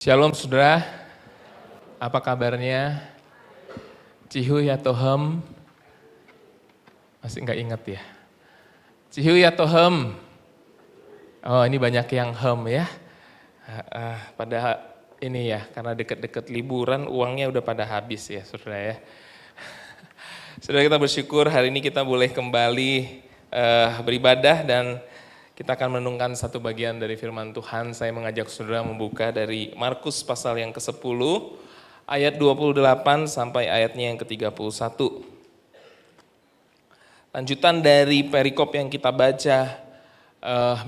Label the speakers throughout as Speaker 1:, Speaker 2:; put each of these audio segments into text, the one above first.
Speaker 1: Shalom saudara, apa kabarnya? Cihu ya tohem, masih nggak ingat ya? Cihu ya tohem, oh ini banyak yang hem ya. Pada ini ya, karena deket-deket liburan uangnya udah pada habis ya saudara ya. Saudara, kita bersyukur hari ini kita boleh kembali beribadah dan kita akan menungkan satu bagian dari firman Tuhan. Saya mengajak saudara membuka dari Markus pasal yang ke-10 ayat 28 sampai ayatnya yang ke-31. Lanjutan dari perikop yang kita baca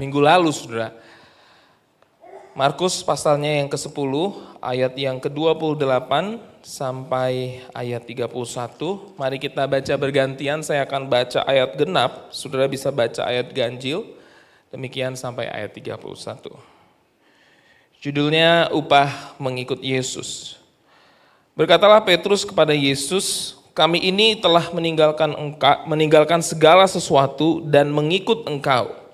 Speaker 1: minggu lalu saudara. Markus pasalnya yang ke-10 ayat yang ke-28 sampai ayat 31. Mari kita baca bergantian, saya akan baca ayat genap, saudara bisa baca ayat ganjil. Demikian sampai ayat 31. Judulnya upah mengikut Yesus. Berkatalah Petrus kepada Yesus, kami ini telah meninggalkan segala sesuatu dan mengikut Engkau.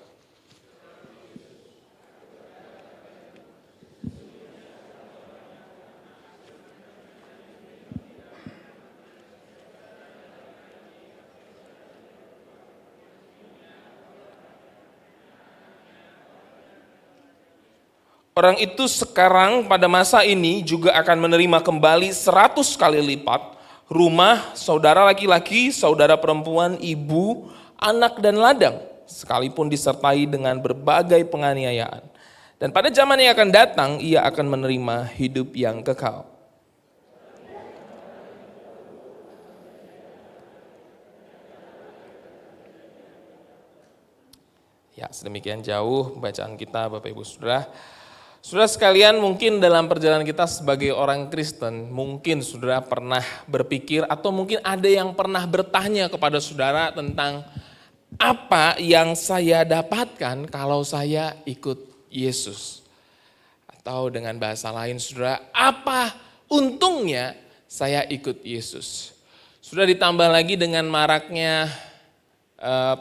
Speaker 1: Orang itu sekarang pada masa ini juga akan menerima kembali 100 kali lipat rumah, saudara laki-laki, saudara perempuan, ibu, anak dan ladang, sekalipun disertai dengan berbagai penganiayaan. Dan pada zaman yang akan datang, ia akan menerima hidup yang kekal. Ya, sedemikian jauh bacaan kita Bapak Ibu Saudara. Saudara sekalian, mungkin dalam perjalanan kita sebagai orang Kristen, mungkin saudara pernah berpikir atau mungkin ada yang pernah bertanya kepada saudara tentang apa yang saya dapatkan kalau saya ikut Yesus. Atau dengan bahasa lain saudara, apa untungnya saya ikut Yesus. Sudah ditambah lagi dengan maraknya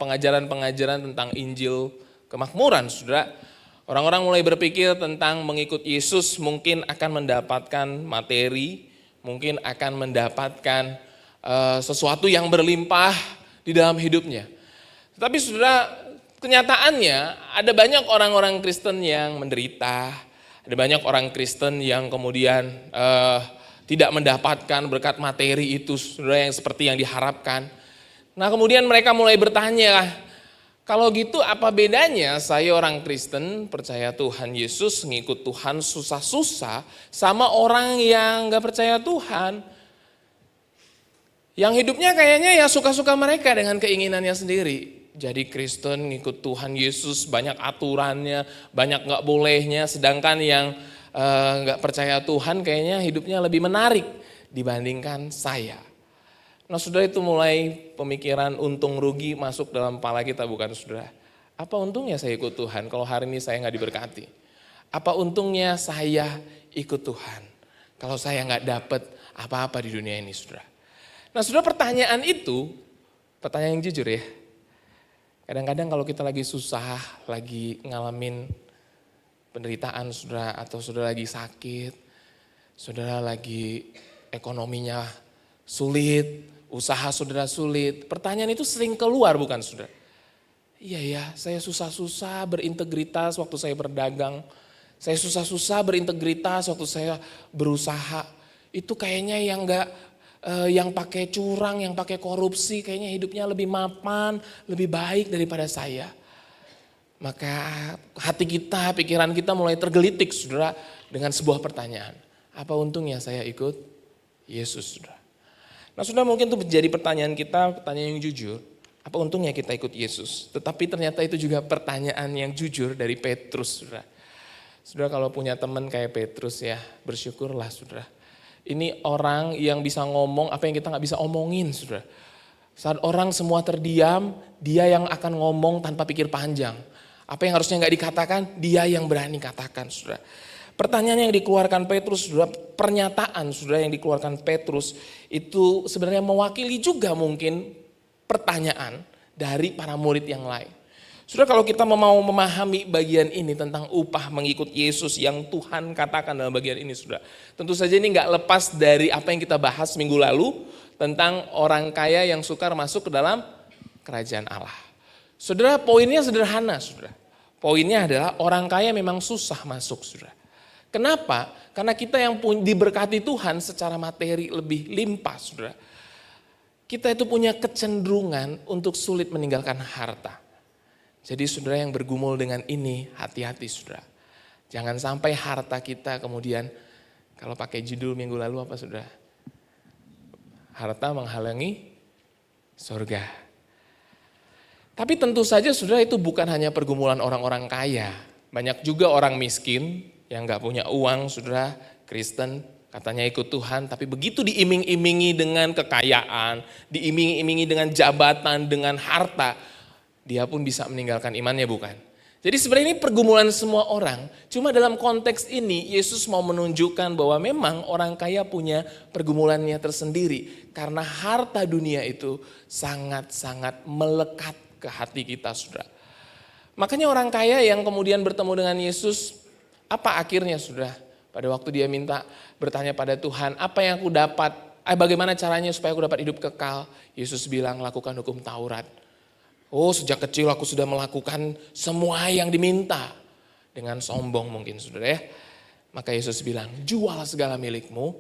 Speaker 1: pengajaran-pengajaran tentang Injil kemakmuran saudara. Orang-orang mulai berpikir tentang mengikut Yesus mungkin akan mendapatkan materi, mungkin akan mendapatkan sesuatu yang berlimpah di dalam hidupnya. Tetapi saudara, kenyataannya ada banyak orang-orang Kristen yang menderita, ada banyak orang Kristen yang kemudian tidak mendapatkan berkat materi itu saudara yang seperti yang diharapkan. Nah kemudian mereka mulai bertanya, kalau gitu apa bedanya saya orang Kristen percaya Tuhan Yesus, ngikut Tuhan susah-susah sama orang yang gak percaya Tuhan. Yang hidupnya kayaknya ya suka-suka mereka dengan keinginannya sendiri. Jadi Kristen ngikut Tuhan Yesus banyak aturannya, banyak gak bolehnya. Sedangkan yang gak percaya Tuhan kayaknya hidupnya lebih menarik dibandingkan saya. Nah saudara, itu mulai pemikiran untung rugi masuk dalam kepala kita, bukan saudara? Apa untungnya saya ikut Tuhan kalau hari ini saya gak diberkati? Apa untungnya saya ikut Tuhan kalau saya gak dapat apa-apa di dunia ini saudara? Nah saudara, pertanyaan itu, pertanyaan yang jujur ya. Kadang-kadang kalau kita lagi susah, lagi ngalamin penderitaan saudara, atau saudara lagi sakit, saudara lagi ekonominya sulit, usaha saudara sulit, pertanyaan itu sering keluar bukan saudara? Iya ya, saya susah-susah berintegritas waktu saya berdagang, saya susah-susah berintegritas waktu saya berusaha. Itu kayaknya yang pakai curang, yang pakai korupsi, kayaknya hidupnya lebih mapan, lebih baik daripada saya. Maka hati kita, pikiran kita mulai tergelitik saudara dengan sebuah pertanyaan. Apa untungnya saya ikut Yesus saudara? Nah sudah, mungkin itu menjadi pertanyaan kita, pertanyaan yang jujur. Apa untungnya kita ikut Yesus? Tetapi ternyata itu juga pertanyaan yang jujur dari Petrus. Saudara kalau punya teman kayak Petrus ya, bersyukurlah saudara. Ini orang yang bisa ngomong apa yang kita gak bisa omongin saudara. Saat orang semua terdiam, dia yang akan ngomong tanpa pikir panjang. Apa yang harusnya gak dikatakan, dia yang berani katakan saudara. Pertanyaan yang dikeluarkan Petrus, saudara, pernyataan saudara yang dikeluarkan Petrus itu sebenarnya mewakili juga mungkin pertanyaan dari para murid yang lain. Saudara, kalau kita mau memahami bagian ini tentang upah mengikut Yesus yang Tuhan katakan dalam bagian ini, saudara, tentu saja ini nggak lepas dari apa yang kita bahas minggu lalu tentang orang kaya yang sukar masuk ke dalam kerajaan Allah. Saudara, poinnya sederhana, saudara. Poinnya adalah orang kaya memang susah masuk, saudara. Kenapa? Karena kita yang diberkati Tuhan secara materi lebih limpah, saudara. Kita itu punya kecenderungan untuk sulit meninggalkan harta. Jadi saudara yang bergumul dengan ini, hati-hati saudara. Jangan sampai harta kita kemudian, kalau pakai judul minggu lalu apa saudara? Harta menghalangi surga. Tapi tentu saja saudara itu bukan hanya pergumulan orang-orang kaya. Banyak juga orang miskin yang gak punya uang saudara, Kristen katanya ikut Tuhan. Tapi begitu diiming-imingi dengan kekayaan, diiming-imingi dengan jabatan, dengan harta, dia pun bisa meninggalkan imannya, bukan? Jadi sebenarnya ini pergumulan semua orang. Cuma dalam konteks ini Yesus mau menunjukkan bahwa memang orang kaya punya pergumulannya tersendiri. Karena harta dunia itu sangat-sangat melekat ke hati kita, saudara. Makanya orang kaya yang kemudian bertemu dengan Yesus, apa akhirnya, saudara? Pada waktu dia bertanya pada Tuhan, apa yang aku dapat? Bagaimana caranya supaya aku dapat hidup kekal? Yesus bilang, lakukan hukum Taurat. Oh, sejak kecil aku sudah melakukan semua yang diminta. Dengan sombong mungkin, saudara ya. Maka Yesus bilang, jual segala milikmu,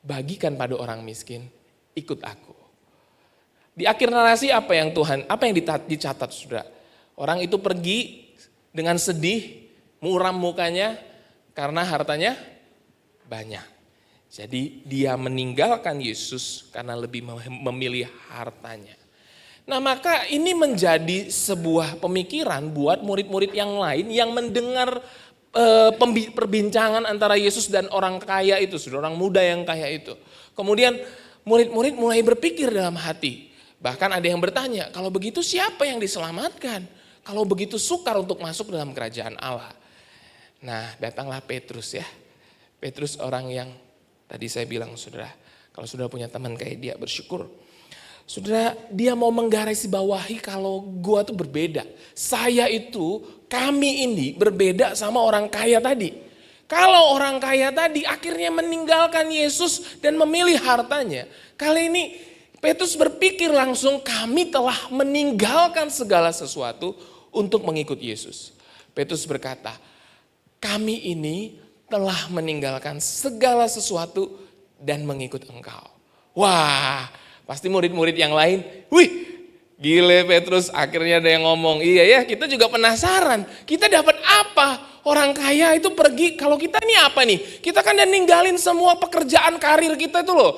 Speaker 1: bagikan pada orang miskin, ikut aku. Di akhir narasi apa yang dicatat, saudara? Orang itu pergi dengan sedih, muram mukanya karena hartanya banyak. Jadi dia meninggalkan Yesus karena lebih memilih hartanya. Nah, maka ini menjadi sebuah pemikiran buat murid-murid yang lain yang mendengar perbincangan antara Yesus dan orang kaya itu, saudara, orang muda yang kaya itu. Kemudian murid-murid mulai berpikir dalam hati. Bahkan ada yang bertanya, kalau begitu siapa yang diselamatkan? Kalau begitu sukar untuk masuk dalam kerajaan Allah. Nah, datanglah Petrus ya. Petrus orang yang tadi saya bilang, saudara, kalau sudah punya teman kayak dia bersyukur. Saudara, dia mau menggarisbawahi kalau gua tuh berbeda. Kami ini berbeda sama orang kaya tadi. Kalau orang kaya tadi akhirnya meninggalkan Yesus dan memilih hartanya. Kali ini Petrus berpikir langsung, kami telah meninggalkan segala sesuatu untuk mengikut Yesus. Petrus berkata, kami ini telah meninggalkan segala sesuatu dan mengikut Engkau. Wah, pasti murid-murid yang lain, wih gile Petrus, akhirnya ada yang ngomong, iya ya kita juga penasaran, kita dapat apa? Orang kaya itu pergi, kalau kita ini apa nih? Kita kan udah ninggalin semua pekerjaan karir kita itu loh,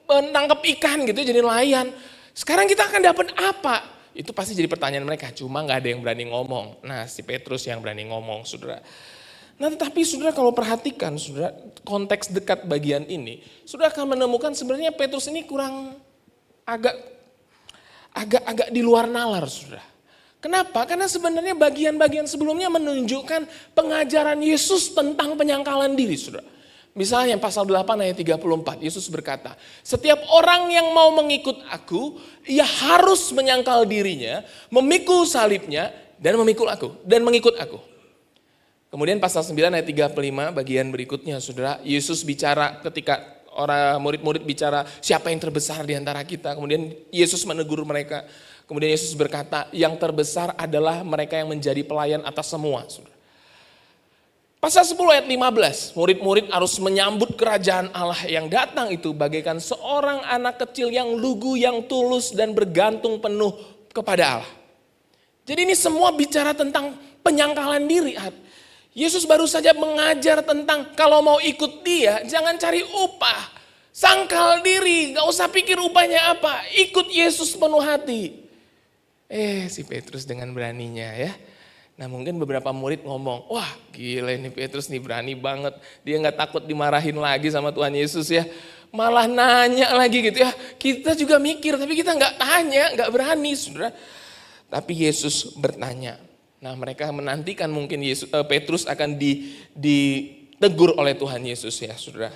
Speaker 1: nangkep ikan gitu jadi nelayan. Sekarang kita akan dapat apa? Itu pasti jadi pertanyaan mereka, cuma gak ada yang berani ngomong. Nah, si Petrus yang berani ngomong, saudara. Nah, tetapi saudara kalau perhatikan, saudara, konteks dekat bagian ini, saudara akan menemukan sebenarnya Petrus ini agak di luar nalar, saudara. Kenapa? Karena sebenarnya bagian-bagian sebelumnya menunjukkan pengajaran Yesus tentang penyangkalan diri, saudara. Misalnya pasal 8 ayat 34, Yesus berkata, setiap orang yang mau mengikut aku, ia harus menyangkal dirinya, memikul salibnya, dan mengikut aku. Kemudian pasal 9 ayat 35 bagian berikutnya, saudara, Yesus bicara ketika orang murid-murid bicara siapa yang terbesar di antara kita. Kemudian Yesus menegur mereka. Kemudian Yesus berkata, yang terbesar adalah mereka yang menjadi pelayan atas semua. Pasal 10 ayat 15, murid-murid harus menyambut kerajaan Allah yang datang itu bagaikan seorang anak kecil yang lugu, yang tulus dan bergantung penuh kepada Allah. Jadi ini semua bicara tentang penyangkalan diri. Yesus baru saja mengajar tentang kalau mau ikut dia jangan cari upah. Sangkal diri, gak usah pikir upahnya apa. Ikut Yesus penuh hati. Si Petrus dengan beraninya ya. Nah mungkin beberapa murid ngomong, wah gila ini Petrus nih berani banget. Dia gak takut dimarahin lagi sama Tuhan Yesus ya. Malah nanya lagi gitu ya. Kita juga mikir tapi kita gak tanya, gak berani saudara. Tapi Yesus bertanya. Nah mereka menantikan mungkin Petrus akan ditegur oleh Tuhan Yesus ya saudara.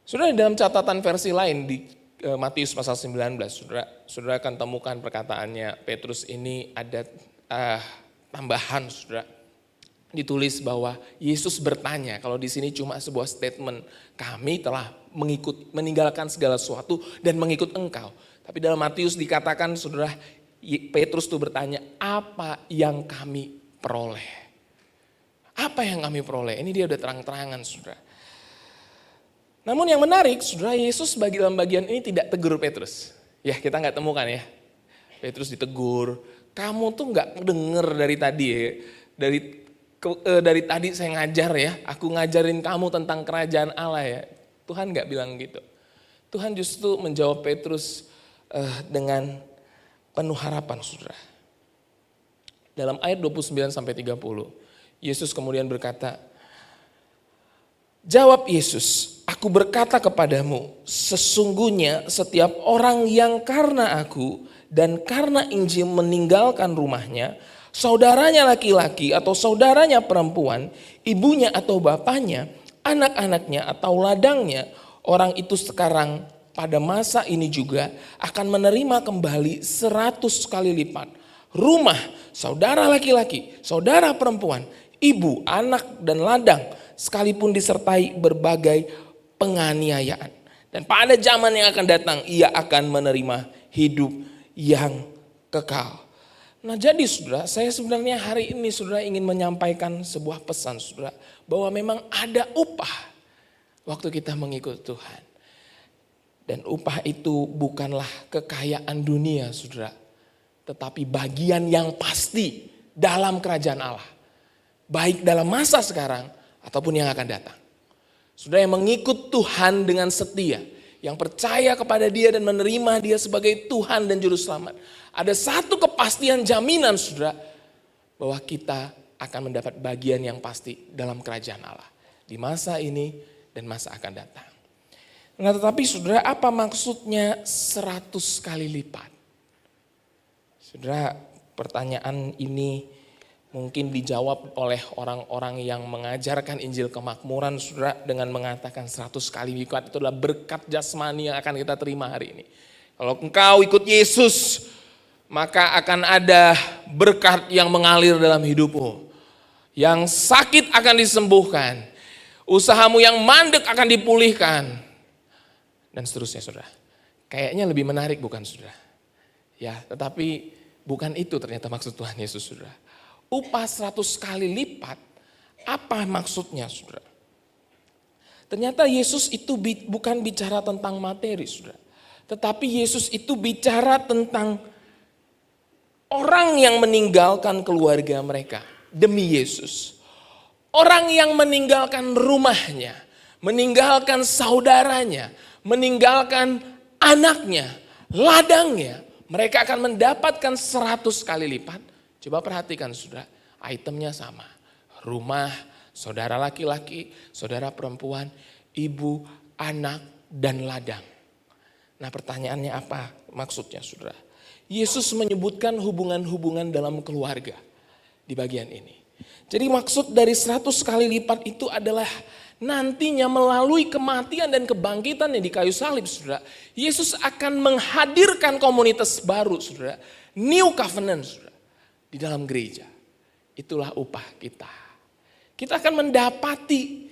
Speaker 1: Saudara dalam catatan versi lain di Matius pasal 19, saudara akan temukan perkataannya Petrus ini ada tambahan, saudara. Ditulis bahwa Yesus bertanya, kalau di sini cuma sebuah statement, kami telah meninggalkan segala sesuatu dan mengikut engkau. Tapi dalam Matius dikatakan, saudara, Petrus tuh bertanya, apa yang kami peroleh? Apa yang kami peroleh? Ini dia udah terang-terangan, saudara. Namun yang menarik, saudara, Yesus dalam bagian ini tidak tegur Petrus. Ya, kita nggak temukan ya. Petrus ditegur, kamu tuh nggak denger dari tadi ya. Dari tadi saya ngajar ya, aku ngajarin kamu tentang kerajaan Allah ya. Tuhan nggak bilang gitu. Tuhan justru menjawab Petrus dengan penuh harapan, saudara. Dalam ayat 29 sampai 30, Yesus kemudian berkata, jawab Yesus, aku berkata kepadamu, sesungguhnya setiap orang yang karena aku dan karena Injil meninggalkan rumahnya, saudaranya laki-laki atau saudaranya perempuan, ibunya atau bapaknya, anak-anaknya atau ladangnya, orang itu sekarang pada masa ini juga akan menerima kembali 100 kali lipat. Rumah, saudara laki-laki, saudara perempuan, ibu, anak dan ladang, sekalipun disertai berbagai penganiayaan. Dan pada zaman yang akan datang, ia akan menerima hidup yang kekal. Nah jadi saudara, saya sebenarnya hari ini saudara ingin menyampaikan sebuah pesan saudara. Bahwa memang ada upah waktu kita mengikut Tuhan. Dan upah itu bukanlah kekayaan dunia saudara. Tetapi bagian yang pasti dalam kerajaan Allah. Baik dalam masa sekarang ataupun yang akan datang. Saudara yang mengikut Tuhan dengan setia. Yang percaya kepada dia dan menerima dia sebagai Tuhan dan Juru Selamat. Ada satu kepastian jaminan saudara. Bahwa kita akan mendapat bagian yang pasti dalam kerajaan Allah. Di masa ini dan masa akan datang. Nah tetapi saudara, apa maksudnya 100 kali lipat? Saudara, pertanyaan ini mungkin dijawab oleh orang-orang yang mengajarkan Injil kemakmuran saudara dengan mengatakan 100 kali lipat itu adalah berkat jasmani yang akan kita terima hari ini. Kalau engkau ikut Yesus, maka akan ada berkat yang mengalir dalam hidupmu. Yang sakit akan disembuhkan. Usahamu yang mandek akan dipulihkan. Dan seterusnya saudara. Kayaknya lebih menarik bukan saudara? Ya, tetapi bukan itu ternyata maksud Tuhan Yesus saudara. Upah 100 kali lipat, apa maksudnya saudara? Ternyata Yesus itu bukan bicara tentang materi saudara. Tetapi Yesus itu bicara tentang orang yang meninggalkan keluarga mereka demi Yesus. Orang yang meninggalkan rumahnya, meninggalkan saudaranya, meninggalkan anaknya, ladangnya, mereka akan mendapatkan 100 kali lipat. Coba perhatikan saudara, itemnya sama. Rumah, saudara laki-laki, saudara perempuan, ibu, anak, dan ladang. Nah pertanyaannya apa maksudnya saudara? Yesus menyebutkan hubungan-hubungan dalam keluarga di bagian ini. Jadi maksud dari 100 kali lipat itu adalah nantinya melalui kematian dan kebangkitannya di kayu salib saudara. Yesus akan menghadirkan komunitas baru saudara. New covenant saudara. Di dalam gereja. Itulah upah kita. Kita akan mendapati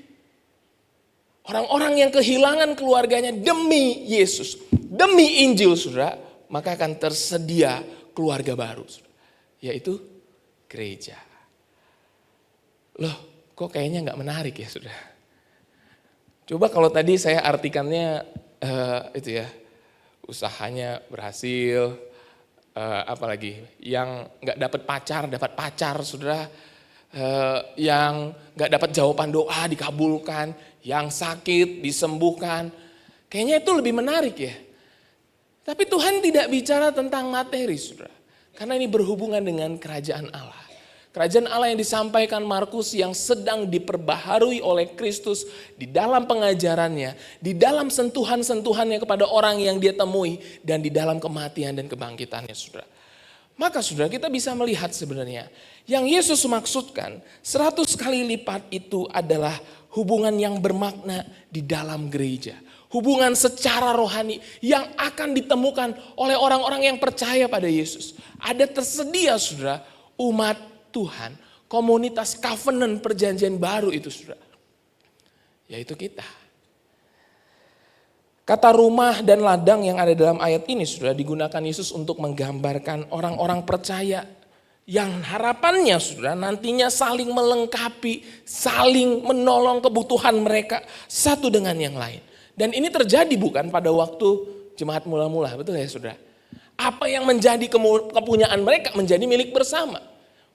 Speaker 1: orang-orang yang kehilangan keluarganya demi Yesus. Demi Injil saudara. Maka akan tersedia keluarga baru saudara. Yaitu gereja. Loh kok kayaknya gak menarik ya saudara. Coba kalau tadi saya artikannya itu ya, usahanya berhasil, apalagi yang nggak dapat pacar, saudara, yang nggak dapat jawaban doa dikabulkan, yang sakit disembuhkan, kayaknya itu lebih menarik ya. Tapi Tuhan tidak bicara tentang materi, saudara, karena ini berhubungan dengan kerajaan Allah. Kerajaan Allah yang disampaikan Markus yang sedang diperbaharui oleh Kristus di dalam pengajarannya, di dalam sentuhan-sentuhannya kepada orang yang dia temui, dan di dalam kematian dan kebangkitannya saudara. Maka saudara kita bisa melihat sebenarnya yang Yesus maksudkan 100 kali lipat itu adalah hubungan yang bermakna di dalam gereja. Hubungan secara rohani yang akan ditemukan oleh orang-orang yang percaya pada Yesus. Ada tersedia saudara. umat Tuhan, komunitas covenant perjanjian baru itu saudara. Yaitu kita. Kata rumah dan ladang yang ada dalam ayat ini saudara digunakan Yesus untuk menggambarkan orang-orang percaya yang harapannya saudara nantinya saling melengkapi, saling menolong kebutuhan mereka satu dengan yang lain. Dan ini terjadi bukan pada waktu jemaat mula-mula, betul ya saudara? Apa yang menjadi kepunyaan mereka menjadi milik bersama.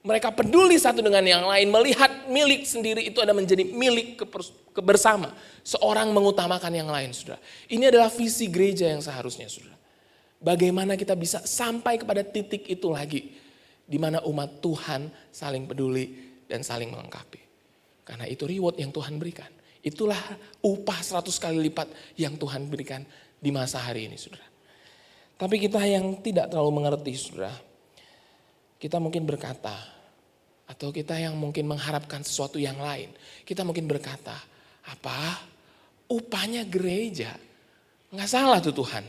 Speaker 1: Mereka peduli satu dengan yang lain, melihat milik sendiri itu ada menjadi milik bersama. Seorang mengutamakan yang lain, saudara. Ini adalah visi gereja yang seharusnya, saudara. Bagaimana kita bisa sampai kepada titik itu lagi, di mana umat Tuhan saling peduli dan saling melengkapi. Karena itu reward yang Tuhan berikan. Itulah upah 100 kali lipat yang Tuhan berikan di masa hari ini, saudara. Tapi kita yang tidak terlalu mengerti, saudara, kita mungkin berkata, atau kita yang mungkin mengharapkan sesuatu yang lain. Kita mungkin berkata, apa? Upahnya gereja. Nggak salah tuh Tuhan.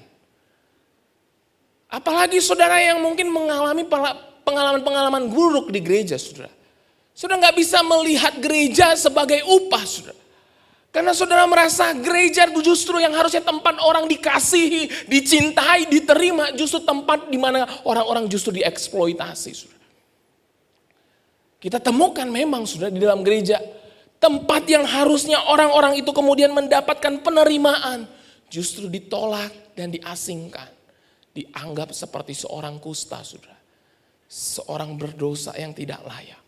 Speaker 1: Apalagi saudara yang mungkin mengalami pengalaman-pengalaman buruk di gereja, saudara. Saudara nggak bisa melihat gereja sebagai upah, saudara. Karena saudara merasa gereja justru yang harusnya tempat orang dikasihi, dicintai, diterima. Justru tempat di mana orang-orang justru dieksploitasi, saudara. Kita temukan memang sudah di dalam gereja tempat yang harusnya orang-orang itu kemudian mendapatkan penerimaan justru ditolak dan diasingkan. Dianggap seperti seorang kusta, saudara. Seorang berdosa yang tidak layak.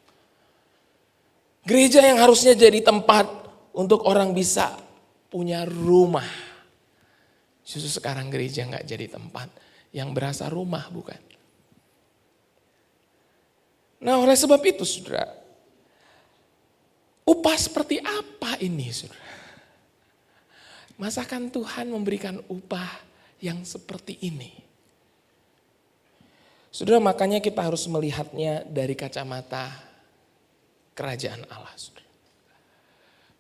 Speaker 1: Gereja yang harusnya jadi tempat untuk orang bisa punya rumah. Justru sekarang gereja nggak jadi tempat yang berasa rumah, bukan? Nah oleh sebab itu saudara, upah seperti apa ini saudara? Masakan Tuhan memberikan upah yang seperti ini? Saudara makanya kita harus melihatnya dari kacamata kerajaan Allah. Saudara,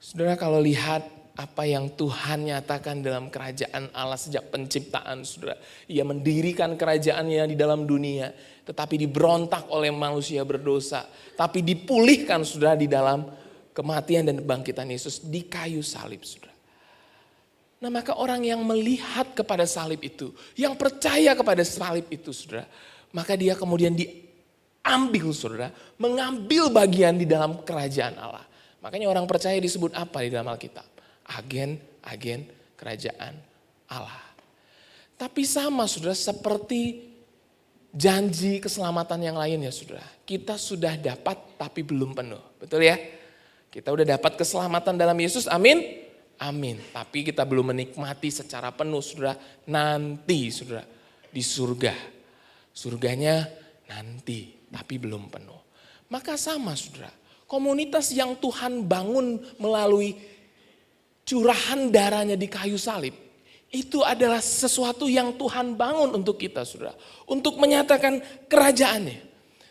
Speaker 1: saudara kalau lihat apa yang Tuhan nyatakan dalam kerajaan Allah sejak penciptaan saudara. Ia mendirikan kerajaannya di dalam dunia. Tetapi diberontak oleh manusia berdosa. Tapi dipulihkan saudara di dalam kematian dan bangkitan Yesus di kayu salib saudara. Nah maka orang yang melihat kepada salib itu. Yang percaya kepada salib itu saudara. Maka dia kemudian diambil saudara. Mengambil bagian di dalam kerajaan Allah. Makanya orang percaya disebut apa di dalam Alkitab? Agen kerajaan Allah. Tapi sama saudara seperti janji keselamatan yang lainnya saudara. Kita sudah dapat tapi belum penuh. Betul ya? Kita udah dapat keselamatan dalam Yesus, amin? Amin. Tapi kita belum menikmati secara penuh saudara. Nanti saudara di surga. Surganya nanti tapi belum penuh. Maka sama saudara. Komunitas yang Tuhan bangun melalui curahan darahnya di kayu salib. Itu adalah sesuatu yang Tuhan bangun untuk kita saudara. Untuk menyatakan kerajaannya.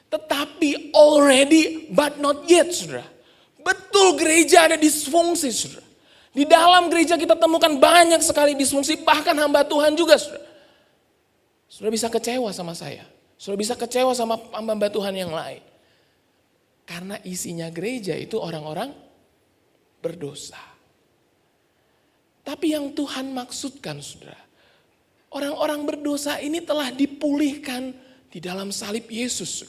Speaker 1: Tetapi already but not yet saudara. Betul gereja ada disfungsi saudara. Di dalam gereja kita temukan banyak sekali disfungsi. Bahkan hamba Tuhan juga saudara. Saudara bisa kecewa sama saya. Saudara bisa kecewa sama hamba Tuhan yang lain. Karena isinya gereja itu orang-orang berdosa. Tapi yang Tuhan maksudkan saudara, orang-orang berdosa ini telah dipulihkan di dalam salib Yesus.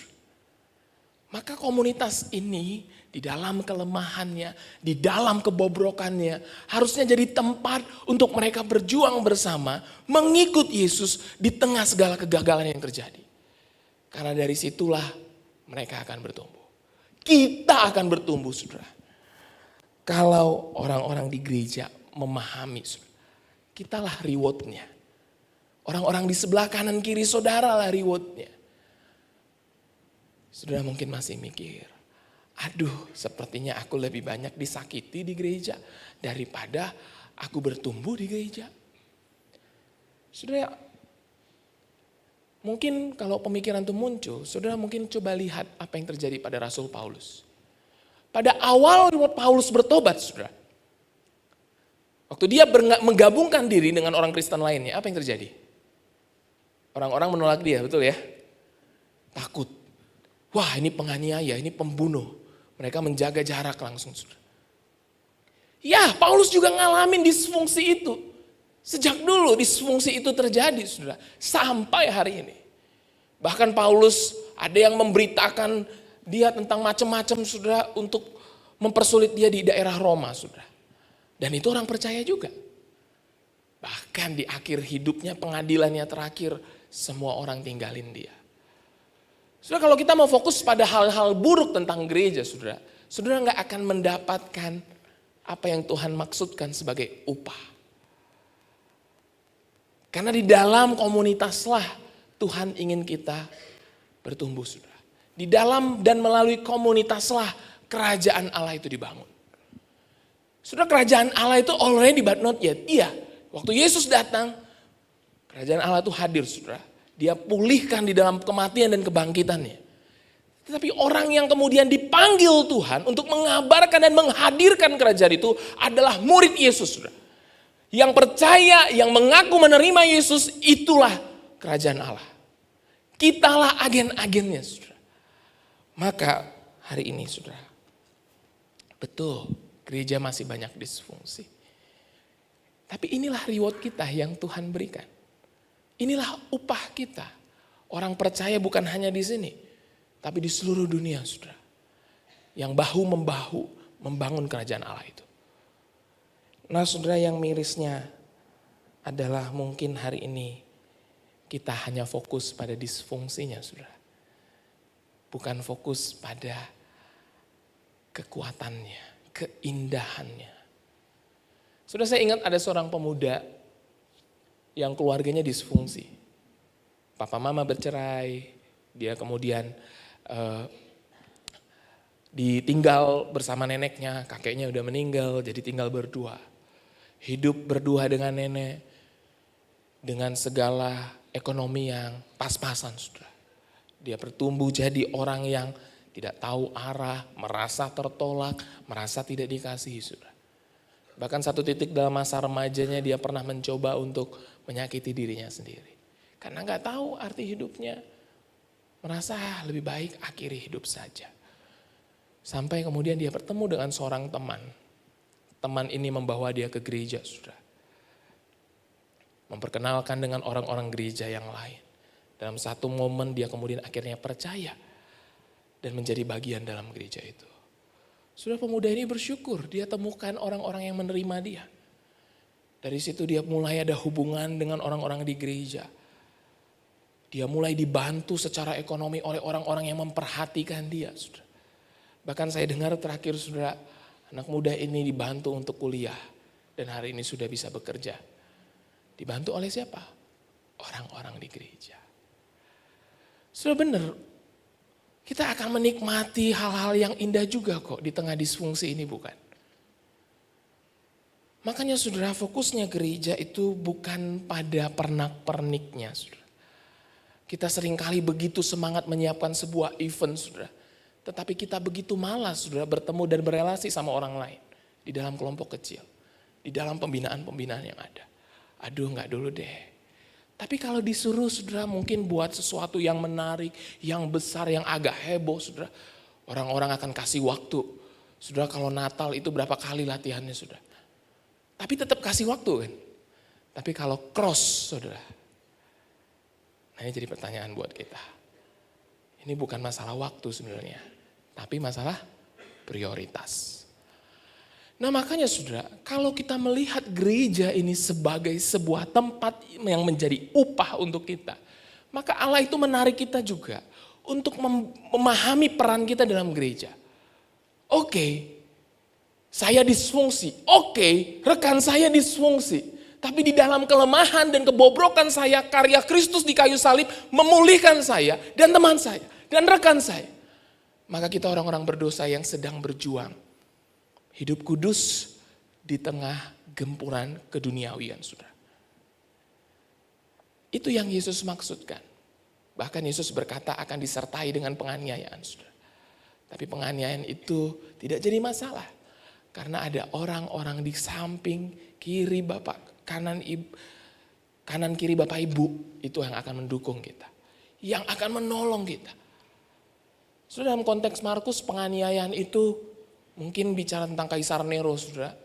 Speaker 1: Maka komunitas ini di dalam kelemahannya, di dalam kebobrokannya harusnya jadi tempat untuk mereka berjuang bersama, mengikut Yesus di tengah segala kegagalan yang terjadi. Karena dari situlah mereka akan bertumbuh. Kita akan bertumbuh saudara. Kalau orang-orang di gereja memahami, kitalah rewardnya. Orang-orang di sebelah kanan kiri saudara lah rewardnya. Saudara mungkin masih mikir, aduh sepertinya aku lebih banyak disakiti di gereja daripada aku bertumbuh di gereja. Saudara, mungkin kalau pemikiran itu muncul, saudara mungkin coba lihat apa yang terjadi pada Rasul Paulus. Pada awal Paulus bertobat saudara. Waktu dia menggabungkan diri dengan orang Kristen lainnya, apa yang terjadi? Orang-orang menolak dia, betul ya? Takut. Wah, ini penganiaya, ini pembunuh. Mereka menjaga jarak langsung, saudara. Ya, Paulus juga ngalamin disfungsi itu. Sejak dulu disfungsi itu terjadi, saudara. Sampai hari ini. Bahkan Paulus ada yang memberitakan dia tentang macam-macam, saudara, untuk mempersulit dia di daerah Roma, saudara. Dan itu orang percaya juga. Bahkan di akhir hidupnya, pengadilannya terakhir, semua orang tinggalin dia. Saudara, kalau kita mau fokus pada hal-hal buruk tentang gereja, saudara nggak akan mendapatkan apa yang Tuhan maksudkan sebagai upah. Karena di dalam komunitaslah Tuhan ingin kita bertumbuh, saudara. Di dalam dan melalui komunitaslah kerajaan Allah itu dibangun. Saudara, kerajaan Allah itu already but not yet. Iya, waktu Yesus datang, kerajaan Allah itu hadir, saudara. Dia pulihkan di dalam kematian dan kebangkitannya. Tetapi orang yang kemudian dipanggil Tuhan untuk mengabarkan dan menghadirkan kerajaan itu adalah murid Yesus, saudara. Yang percaya, yang mengaku menerima Yesus, itulah kerajaan Allah. Kitalah agen-agennya, saudara. Maka hari ini, saudara, betul gereja masih banyak disfungsi. Tapi inilah reward kita yang Tuhan berikan. Inilah upah kita. Orang percaya bukan hanya di sini, tapi di seluruh dunia, saudara. Yang bahu-membahu membangun kerajaan Allah itu. Nah, saudara, yang mirisnya adalah mungkin hari ini kita hanya fokus pada disfungsinya, saudara. Bukan fokus pada kekuatannya, keindahannya. Saudara, saya ingat ada seorang pemuda yang keluarganya disfungsi. Papa mama bercerai, dia kemudian ditinggal bersama neneknya, kakeknya udah meninggal, jadi tinggal berdua. Hidup berdua dengan nenek, dengan segala ekonomi yang pas-pasan, saudara. Dia bertumbuh jadi orang yang tidak tahu arah, merasa tertolak, merasa tidak dikasihi, saudara. Bahkan satu titik dalam masa remajanya dia pernah mencoba untuk menyakiti dirinya sendiri. Karena gak tahu arti hidupnya, merasa lebih baik akhiri hidup saja. Sampai kemudian dia bertemu dengan seorang teman. Teman ini membawa dia ke gereja, saudara. Memperkenalkan dengan orang-orang gereja yang lain. Dalam satu momen dia kemudian akhirnya percaya dan menjadi bagian dalam gereja itu. Saudara, pemuda ini bersyukur dia temukan orang-orang yang menerima dia. Dari situ dia mulai ada hubungan dengan orang-orang di gereja. Dia mulai dibantu secara ekonomi oleh orang-orang yang memperhatikan dia, saudara. Bahkan saya dengar terakhir, saudara, anak muda ini dibantu untuk kuliah dan hari ini sudah bisa bekerja. Dibantu oleh siapa? Orang-orang di gereja. Sudah benar, kita akan menikmati hal-hal yang indah juga kok di tengah disfungsi ini, bukan? Makanya saudara, fokusnya gereja itu bukan pada pernak-perniknya, saudara. Kita seringkali begitu semangat menyiapkan sebuah event, saudara. Tetapi kita begitu malas, saudara, bertemu dan berelasi sama orang lain. Di dalam kelompok kecil. Di dalam pembinaan-pembinaan yang ada. Aduh, enggak dulu deh. Tapi kalau disuruh, saudara, mungkin buat sesuatu yang menarik, yang besar, yang agak heboh, saudara. Orang-orang akan kasih waktu. Saudara, kalau Natal itu berapa kali latihannya, saudara. Tapi tetap kasih waktu kan. Tapi kalau cross, saudara. Nah, ini jadi pertanyaan buat kita. Ini bukan masalah waktu sebenarnya. Tapi masalah prioritas. Nah, makanya saudara, kalau kita melihat gereja ini sebagai sebuah tempat yang menjadi upah untuk kita, maka Allah itu menarik kita juga untuk memahami peran kita dalam gereja. Oke, saya disfungsi. Oke, rekan saya disfungsi. Tapi di dalam kelemahan dan kebobrokan saya, karya Kristus di kayu salib memulihkan saya dan teman saya dan rekan saya. Maka kita orang-orang berdosa yang sedang berjuang. Hidup kudus di tengah gempuran keduniawian, saudara. Itu yang Yesus maksudkan. Bahkan Yesus berkata akan disertai dengan penganiayaan, saudara. Tapi penganiayaan itu tidak jadi masalah. Karena ada orang-orang di samping kiri Bapak, kanan kiri Bapak Ibu, itu yang akan mendukung kita. Yang akan menolong kita. Saudara, dalam konteks Markus, penganiayaan itu mungkin bicara tentang Kaisar Nero, saudara.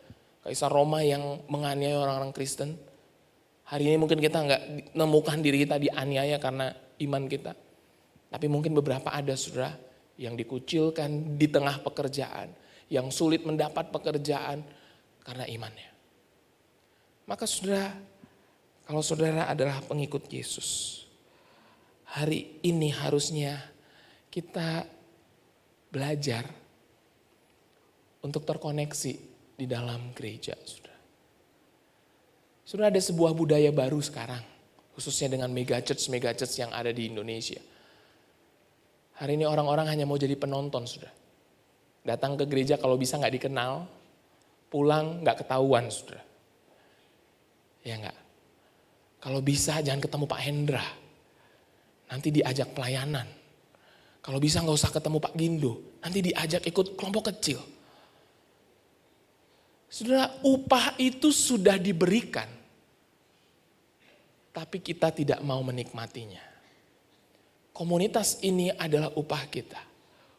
Speaker 1: Kaisar Roma yang menganiaya orang-orang Kristen. Hari ini mungkin kita nggak menemukan diri kita dianiaya karena iman kita. Tapi mungkin beberapa ada, saudara, yang dikucilkan di tengah pekerjaan. Yang sulit mendapat pekerjaan karena imannya. Maka saudara, kalau saudara adalah pengikut Yesus, hari ini harusnya kita belajar untuk terkoneksi di dalam gereja, saudara. Saudara, ada sebuah budaya baru sekarang, khususnya dengan mega church yang ada di Indonesia. Hari ini orang-orang hanya mau jadi penonton, saudara. Datang ke gereja kalau bisa nggak dikenal, pulang nggak ketahuan, saudara. Ya nggak? Kalau bisa jangan ketemu Pak Hendra, nanti diajak pelayanan. Kalau bisa nggak usah ketemu Pak Gindo, nanti diajak ikut kelompok kecil. Saudara, upah itu sudah diberikan, tapi kita tidak mau menikmatinya. Komunitas ini adalah upah kita.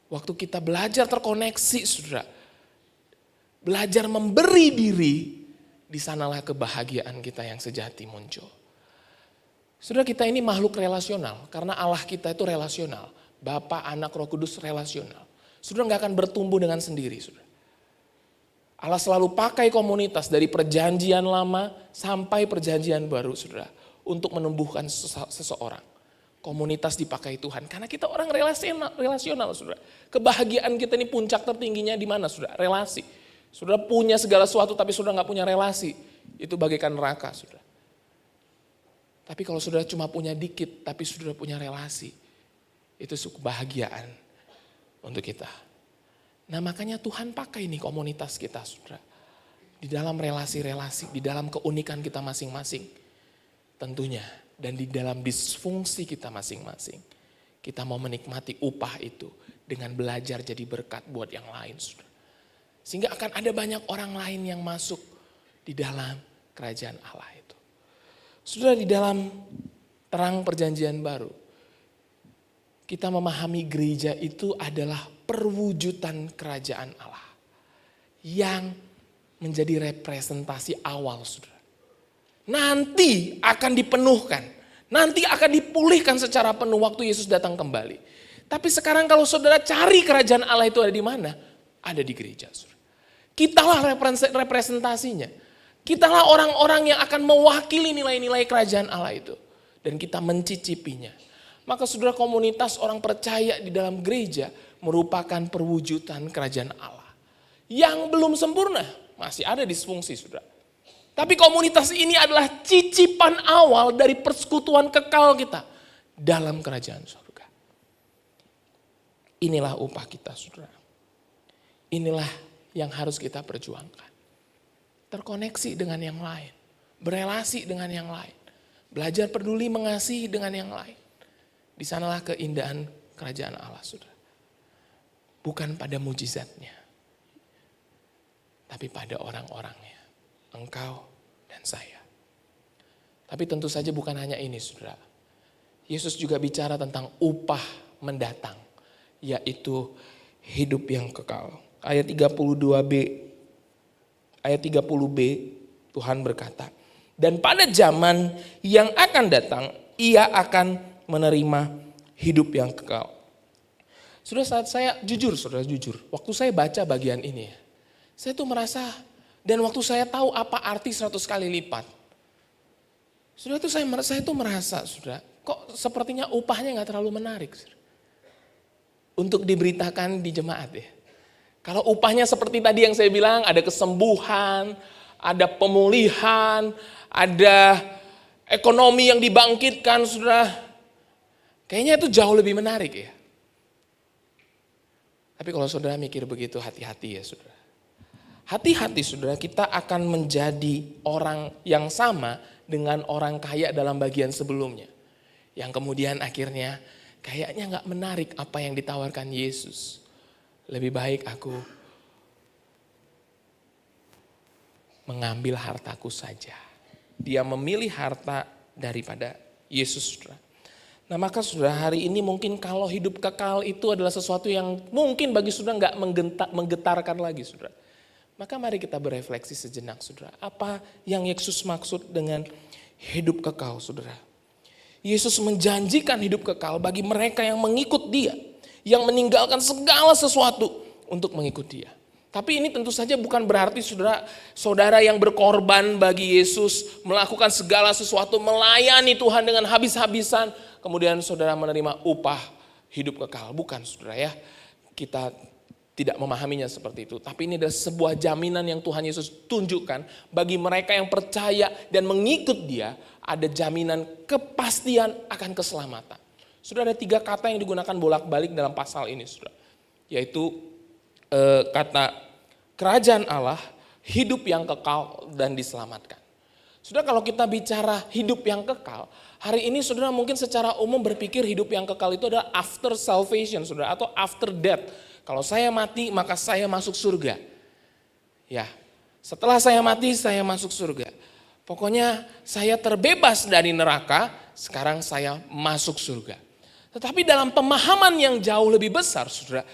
Speaker 1: Waktu kita belajar terkoneksi, saudara, belajar memberi diri, di sanalah kebahagiaan kita yang sejati muncul. Saudara, kita ini makhluk relasional, karena Allah kita itu relasional. Bapa, Anak, Roh Kudus relasional. Saudara nggak akan bertumbuh dengan sendiri, saudara. Allah selalu pakai komunitas dari perjanjian lama sampai perjanjian baru, saudara, untuk menumbuhkan seseorang. Komunitas dipakai Tuhan karena kita orang relasional, saudara. Kebahagiaan kita ini puncak tertingginya di mana, saudara? Relasi. Saudara punya segala sesuatu tapi saudara nggak punya relasi, itu bagaikan neraka, saudara. Tapi kalau saudara cuma punya dikit tapi saudara punya relasi, itu kebahagiaan untuk kita. Nah, makanya Tuhan pakai nih komunitas kita, saudara. Di dalam relasi-relasi, di dalam keunikan kita masing-masing. Tentunya, dan di dalam disfungsi kita masing-masing. Kita mau menikmati upah itu dengan belajar jadi berkat buat yang lain, saudara. Sehingga akan ada banyak orang lain yang masuk di dalam kerajaan Allah itu. Saudara, di dalam terang perjanjian baru, kita memahami gereja itu adalah perwujudan kerajaan Allah yang menjadi representasi awal, saudara. Nanti akan dipenuhkan, nanti akan dipulihkan secara penuh waktu Yesus datang kembali. Tapi sekarang kalau saudara cari kerajaan Allah itu ada di mana? Ada di gereja, saudara. Kitalah representasinya. Kitalah orang-orang yang akan mewakili nilai-nilai kerajaan Allah itu. Dan kita mencicipinya. Maka saudara, komunitas orang percaya di dalam gereja merupakan perwujudan kerajaan Allah. Yang belum sempurna, masih ada disfungsi, saudara. Tapi komunitas ini adalah cicipan awal dari persekutuan kekal kita dalam kerajaan surga. Inilah upah kita, saudara. Inilah yang harus kita perjuangkan. Terkoneksi dengan yang lain, berelasi dengan yang lain, belajar peduli mengasihi dengan yang lain. Di sanalah keindahan kerajaan Allah, saudara. Bukan pada mujizatnya, tapi pada orang-orangnya. Engkau dan saya. Tapi tentu saja bukan hanya ini, saudara. Yesus juga bicara tentang upah mendatang, yaitu hidup yang kekal. Ayat 32b, ayat 30b, Tuhan berkata, dan pada zaman yang akan datang, ia akan menerima hidup yang kekal. Saudara, saat saya jujur, waktu saya baca bagian ini, saya tuh merasa, dan waktu saya tahu apa arti 100 kali lipat. Saudara, itu saya tuh merasa, saudara, kok sepertinya upahnya gak terlalu menarik, saudara, untuk diberitakan di jemaat ya. Kalau upahnya seperti tadi yang saya bilang, ada kesembuhan, ada pemulihan, ada ekonomi yang dibangkitkan, saudara. Kayaknya itu jauh lebih menarik ya. Tapi kalau saudara mikir begitu, hati-hati ya saudara. Hati-hati saudara, kita akan menjadi orang yang sama dengan orang kaya dalam bagian sebelumnya. Yang kemudian akhirnya kayaknya gak menarik apa yang ditawarkan Yesus. Lebih baik aku mengambil hartaku saja. Dia memilih harta daripada Yesus, saudara. Nah maka saudara, hari ini mungkin kalau hidup kekal itu adalah sesuatu yang mungkin bagi saudara nggak menggetarkan lagi saudara. Maka mari kita berefleksi sejenak saudara. Apa yang Yesus maksud dengan hidup kekal saudara. Yesus menjanjikan hidup kekal bagi mereka yang mengikut dia. Yang meninggalkan segala sesuatu untuk mengikut dia. Tapi ini tentu saja bukan berarti saudara yang berkorban bagi Yesus, melakukan segala sesuatu, melayani Tuhan dengan habis-habisan, kemudian saudara menerima upah hidup kekal. Bukan saudara ya, kita tidak memahaminya seperti itu. Tapi ini adalah sebuah jaminan yang Tuhan Yesus tunjukkan bagi mereka yang percaya dan mengikut dia, ada jaminan kepastian akan keselamatan. Sudah ada 3 kata yang digunakan bolak-balik dalam pasal ini, saudara. Yaitu kata kerajaan Allah, hidup yang kekal dan diselamatkan. Sudah kalau kita bicara hidup yang kekal, hari ini saudara mungkin secara umum berpikir hidup yang kekal itu adalah after salvation saudara, atau after death. Kalau saya mati maka saya masuk surga. Ya, setelah saya mati saya masuk surga. Pokoknya saya terbebas dari neraka, sekarang saya masuk surga. Tetapi dalam pemahaman yang jauh lebih besar saudara,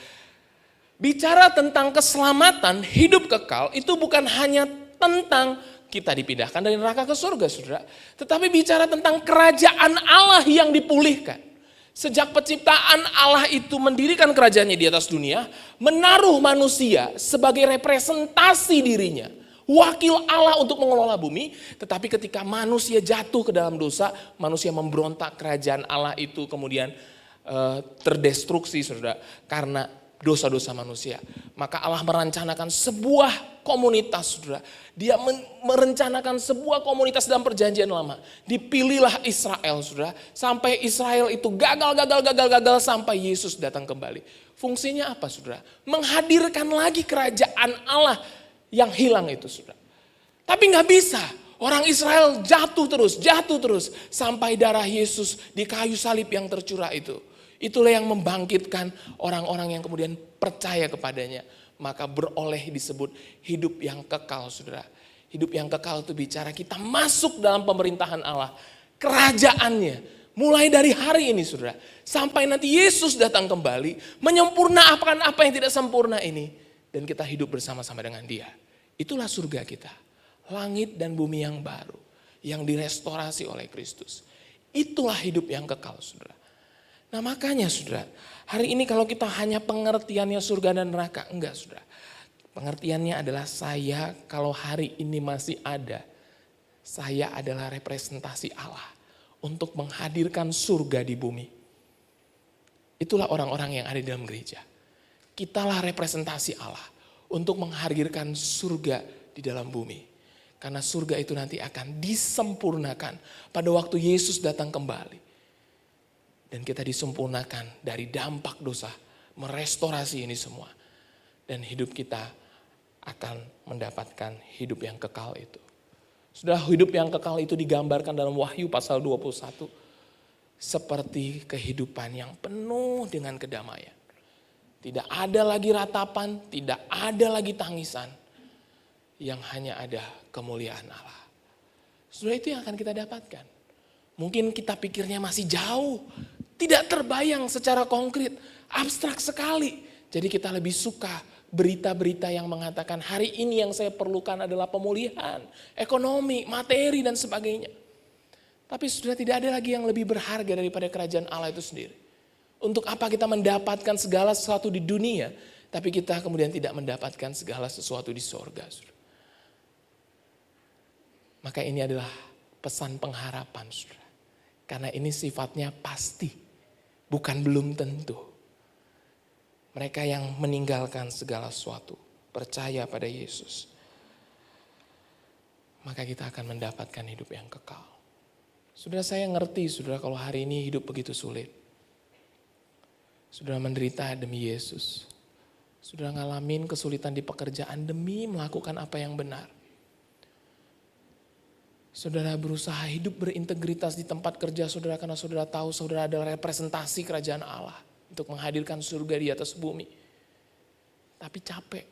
Speaker 1: bicara tentang keselamatan, hidup kekal itu bukan hanya tentang kita dipindahkan dari neraka ke surga, saudara. Tetapi bicara tentang kerajaan Allah yang dipulihkan. Sejak penciptaan Allah itu mendirikan kerajaannya di atas dunia, menaruh manusia sebagai representasi dirinya. Wakil Allah untuk mengelola bumi, tetapi ketika manusia jatuh ke dalam dosa, manusia memberontak, kerajaan Allah itu kemudian terdestruksi, saudara, karena dosa-dosa manusia. Maka Allah merencanakan sebuah komunitas, saudara. Dia merencanakan sebuah komunitas dalam perjanjian lama. Dipilihlah Israel, saudara. Sampai Israel itu gagal sampai Yesus datang kembali. Fungsinya apa, saudara? Menghadirkan lagi kerajaan Allah yang hilang itu, saudara. Tapi gak bisa. Orang Israel jatuh terus. Sampai darah Yesus di kayu salib yang tercurah itu. Itulah yang membangkitkan orang-orang yang kemudian percaya kepadanya. Maka beroleh disebut hidup yang kekal, saudara. Hidup yang kekal itu bicara kita masuk dalam pemerintahan Allah. Kerajaannya. Mulai dari hari ini, saudara. Sampai nanti Yesus datang kembali. Menyempurnakan apa yang tidak sempurna ini. Dan kita hidup bersama-sama dengan dia. Itulah surga kita. Langit dan bumi yang baru. Yang direstorasi oleh Kristus. Itulah hidup yang kekal, saudara. Nah makanya saudara, hari ini kalau kita hanya pengertiannya surga dan neraka, enggak saudara. Pengertiannya adalah saya kalau hari ini masih ada, saya adalah representasi Allah untuk menghadirkan surga di bumi. Itulah orang-orang yang ada di dalam gereja. Kitalah representasi Allah untuk menghadirkan surga di dalam bumi. Karena surga itu nanti akan disempurnakan pada waktu Yesus datang kembali. Dan kita disempurnakan dari dampak dosa, merestorasi ini semua. Dan hidup kita akan mendapatkan hidup yang kekal itu. Sudah hidup yang kekal itu digambarkan dalam Wahyu pasal 21. Seperti kehidupan yang penuh dengan kedamaian. Tidak ada lagi ratapan, tidak ada lagi tangisan. Yang hanya ada kemuliaan Allah. Sudah itu yang akan kita dapatkan. Mungkin kita pikirnya masih jauh. Tidak terbayang secara konkret, abstrak sekali. Jadi kita lebih suka berita-berita yang mengatakan hari ini yang saya perlukan adalah pemulihan, ekonomi, materi dan sebagainya. Tapi sudah tidak ada lagi yang lebih berharga daripada kerajaan Allah itu sendiri. Untuk apa kita mendapatkan segala sesuatu di dunia, tapi kita kemudian tidak mendapatkan segala sesuatu di sorga. Maka ini adalah pesan pengharapan, saudara. Karena ini sifatnya pasti. Bukan belum tentu. Mereka yang meninggalkan segala sesuatu. Percaya pada Yesus. Maka kita akan mendapatkan hidup yang kekal. Sudah saya ngerti, saudara, kalau hari ini hidup begitu sulit. Sudah menderita demi Yesus. Sudah ngalamin kesulitan di pekerjaan demi melakukan apa yang benar. Saudara berusaha hidup berintegritas di tempat kerja saudara karena saudara tahu saudara adalah representasi kerajaan Allah untuk menghadirkan surga di atas bumi. Tapi capek.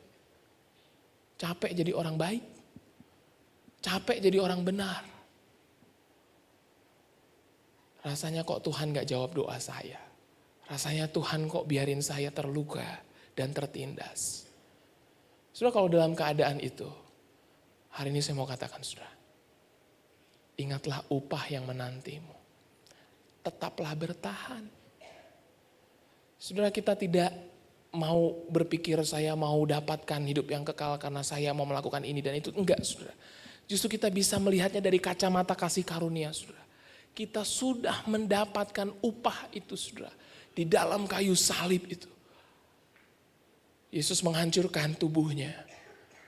Speaker 1: Capek jadi orang baik. Capek jadi orang benar. Rasanya kok Tuhan gak jawab doa saya. Rasanya Tuhan kok biarin saya terluka dan tertindas. Saudara, kalau dalam keadaan itu, hari ini saya mau katakan saudara, ingatlah upah yang menantimu. Tetaplah bertahan. Saudara, kita tidak mau berpikir saya mau dapatkan hidup yang kekal karena saya mau melakukan ini dan itu. Enggak saudara. Justru kita bisa melihatnya dari kacamata kasih karunia saudara. Kita sudah mendapatkan upah itu saudara. Di dalam kayu salib itu. Yesus menghancurkan tubuhnya.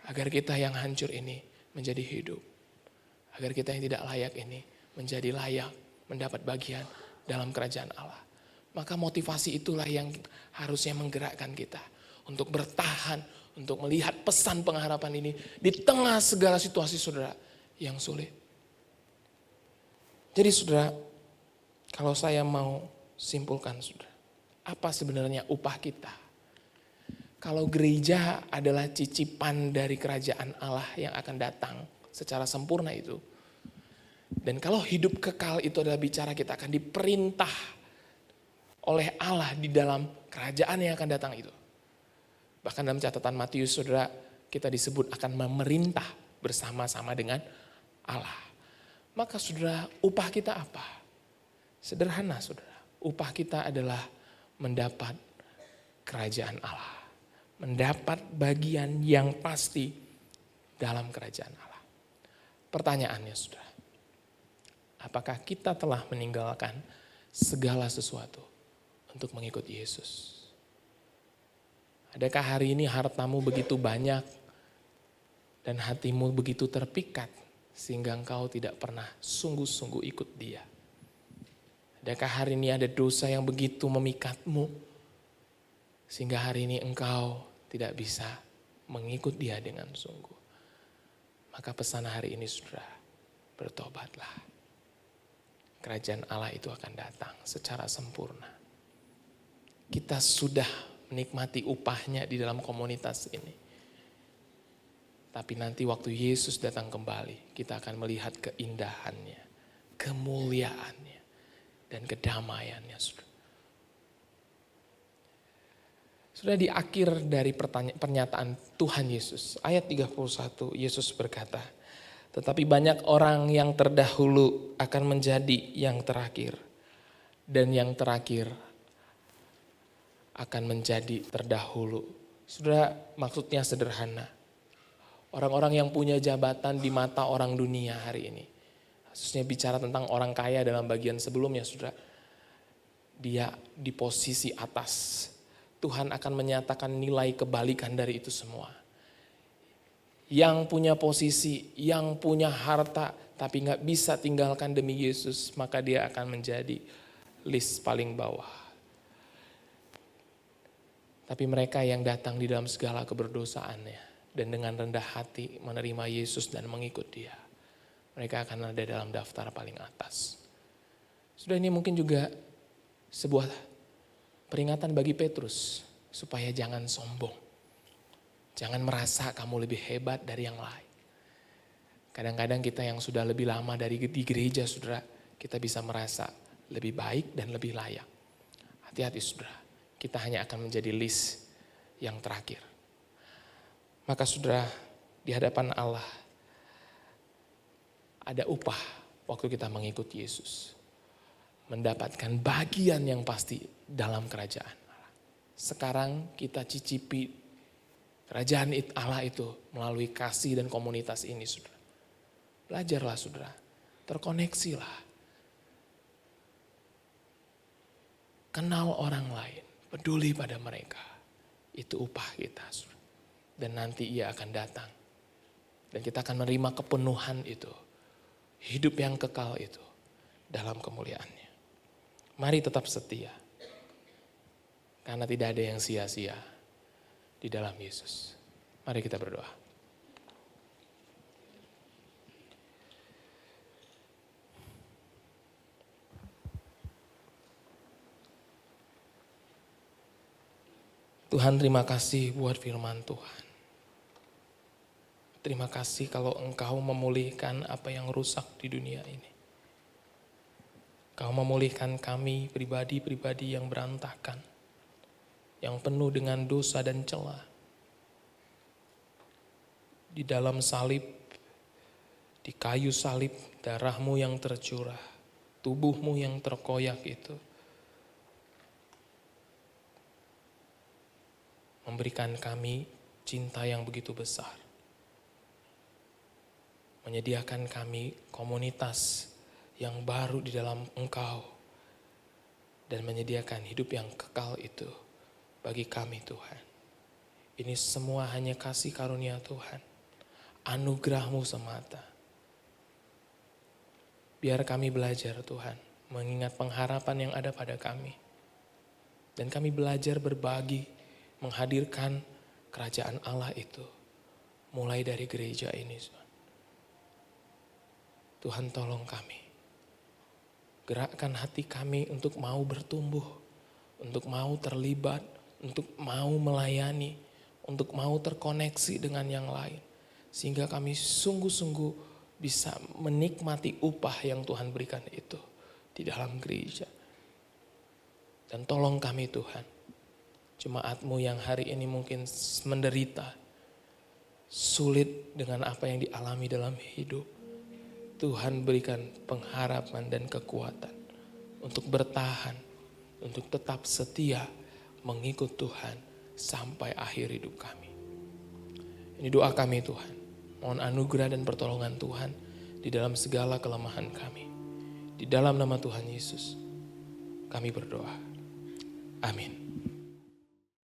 Speaker 1: Agar kita yang hancur ini menjadi hidup. Agar kita yang tidak layak ini menjadi layak. Mendapat bagian dalam kerajaan Allah. Maka motivasi itulah yang harusnya menggerakkan kita. Untuk bertahan. Untuk melihat pesan pengharapan ini. Di tengah segala situasi saudara yang sulit. Jadi saudara, kalau saya mau simpulkan saudara. Apa sebenarnya upah kita? Kalau gereja adalah cicipan dari kerajaan Allah yang akan datang secara sempurna itu. Dan kalau hidup kekal itu adalah bicara kita akan diperintah oleh Allah di dalam kerajaan yang akan datang itu. Bahkan dalam catatan Matius saudara, kita disebut akan memerintah bersama-sama dengan Allah. Maka saudara, upah kita apa? Sederhana saudara, upah kita adalah mendapat kerajaan Allah. Mendapat bagian yang pasti dalam kerajaan Allah. Pertanyaannya saudara, apakah kita telah meninggalkan segala sesuatu untuk mengikut Yesus? Adakah hari ini hartamu begitu banyak dan hatimu begitu terpikat sehingga engkau tidak pernah sungguh-sungguh ikut Dia? Adakah hari ini ada dosa yang begitu memikatmu sehingga hari ini engkau tidak bisa mengikut Dia dengan sungguh? Maka pesan hari ini saudara, bertobatlah. Kerajaan Allah itu akan datang secara sempurna. Kita sudah menikmati upahnya di dalam komunitas ini. Tapi nanti waktu Yesus datang kembali, kita akan melihat keindahannya, kemuliaannya, dan kedamaiannya. Sudah di akhir dari pernyataan Tuhan Yesus, ayat 31, Yesus berkata, tetapi banyak orang yang terdahulu akan menjadi yang terakhir, dan yang terakhir akan menjadi terdahulu. Sudah maksudnya sederhana. Orang-orang yang punya jabatan di mata orang dunia hari ini. Khususnya bicara tentang orang kaya dalam bagian sebelumnya saudara. Dia di posisi atas. Tuhan akan menyatakan nilai kebalikan dari itu semua. Yang punya posisi, yang punya harta, tapi gak bisa tinggalkan demi Yesus, maka dia akan menjadi list paling bawah. Tapi mereka yang datang di dalam segala keberdosaannya, dan dengan rendah hati menerima Yesus dan mengikut Dia, mereka akan ada dalam daftar paling atas. Sudah, ini mungkin juga sebuah peringatan bagi Petrus, supaya jangan sombong. Jangan merasa kamu lebih hebat dari yang lain. Kadang-kadang kita yang sudah lebih lama di gereja saudara, kita bisa merasa lebih baik dan lebih layak. Hati-hati saudara, kita hanya akan menjadi list yang terakhir. Maka saudara, di hadapan Allah ada upah waktu kita mengikut Yesus. Mendapatkan bagian yang pasti dalam kerajaan Allah. Sekarang kita cicipi kerajaan Allah itu melalui kasih dan komunitas ini saudara. Belajarlah saudara, terkoneksilah. Kenal orang lain, peduli pada mereka. Itu upah kita saudara. Dan nanti Ia akan datang. Dan kita akan menerima kepenuhan itu. Hidup yang kekal itu dalam kemuliaannya. Mari tetap setia. Karena tidak ada yang sia-sia di dalam Yesus. Mari kita berdoa. Tuhan, terima kasih buat firman Tuhan. Terima kasih kalau Engkau memulihkan apa yang rusak di dunia ini. Kau memulihkan kami pribadi-pribadi yang berantakan, yang penuh dengan dosa dan celah. Di dalam salib, di kayu salib, darahmu yang tercurah, tubuhmu yang terkoyak itu memberikan kami cinta yang begitu besar. Menyediakan kami komunitas yang baru di dalam Engkau. Dan menyediakan hidup yang kekal itu bagi kami Tuhan. Ini semua hanya kasih karunia Tuhan. Anugerah-Mu semata. Biar kami belajar Tuhan, mengingat pengharapan yang ada pada kami. Dan kami belajar berbagi, menghadirkan kerajaan Allah itu. Mulai dari gereja ini. Tuhan tolong kami. Gerakkan hati kami untuk mau bertumbuh, untuk mau terlibat, untuk mau melayani, untuk mau terkoneksi dengan yang lain. Sehingga kami sungguh-sungguh bisa menikmati upah yang Tuhan berikan itu di dalam gereja. Dan tolong kami Tuhan, jemaat-Mu yang hari ini mungkin menderita, sulit dengan apa yang dialami dalam hidup. Tuhan berikan pengharapan dan kekuatan untuk bertahan, untuk tetap setia mengikut Tuhan sampai akhir hidup kami. Ini doa kami Tuhan. Mohon anugerah dan pertolongan Tuhan di dalam segala kelemahan kami. Di dalam nama Tuhan Yesus kami berdoa. Amin.